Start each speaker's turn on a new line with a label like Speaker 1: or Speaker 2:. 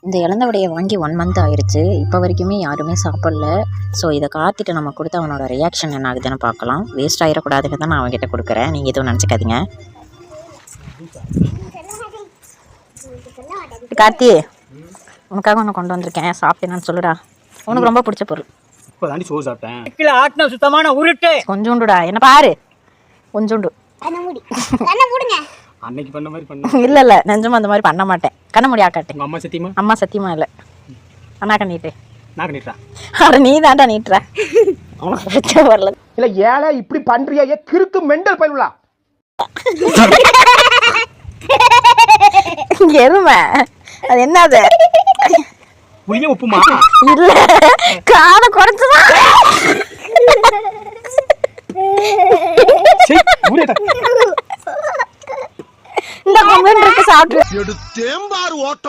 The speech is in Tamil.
Speaker 1: இந்த இழந்த வடையை வாங்கி 1 மந்த் ஆயிடுச்சு. இப்போ வரைக்குமே யாருமே சாப்பிடல. ஸோ இதை காத்திட்டு நம்ம கொடுத்து அவனோட ரியாக்ஷன் என்ன ஆகுதுன்னு பார்க்கலாம். வேஸ்ட் ஆகிடக்கூடாதுன்னு தான் நான் அவன்கிட்ட கொடுக்குறேன். நீங்கள் எதுவும் நினச்சிக்காதீங்க. கார்த்தி, உனக்காக ஒன்று கொண்டு வந்திருக்கேன். சாப்பிட்டேன்னு சொல்லுடா. உனக்கு ரொம்ப பிடிச்ச பொருள்.
Speaker 2: இப்போதாண்டி சோறு சாப்பிட்டேன். ஆட்டின சுத்தமான உருட்டு
Speaker 1: கொஞ்சோண்டுடா. என்ன பாரு, கொஞ்சோண்டு.
Speaker 2: அன்னைக்கு பண்ண மாதிரி பண்ண.
Speaker 1: இல்லை நிஜமா அந்த மாதிரி பண்ண மாட்டேன். கண்ண முடியா காட்டு.
Speaker 2: உங்கள் அம்மா சத்தியமா?
Speaker 1: அம்மா சத்தியமா இல்லை. அண்ணா கண்ணிட்டு
Speaker 2: நான் கண்டிட்டா.
Speaker 1: அட நீ தாண்டா நீட்டுற. உனக்கு பிடிச்ச பொருள்.
Speaker 3: இல்லை ஏழை இப்படி பண்றியா? கிறுக்கு மெண்டல் பயிலா.
Speaker 1: எருமை அது என்னது?
Speaker 2: புளிய உப்புமா?
Speaker 1: இல்ல, காத குறைச்சுதான். இந்த கமெண்ட் இருக்கு, சாப்பிட்டு
Speaker 3: எடுத்தேம்பாரு ஓட்டம்.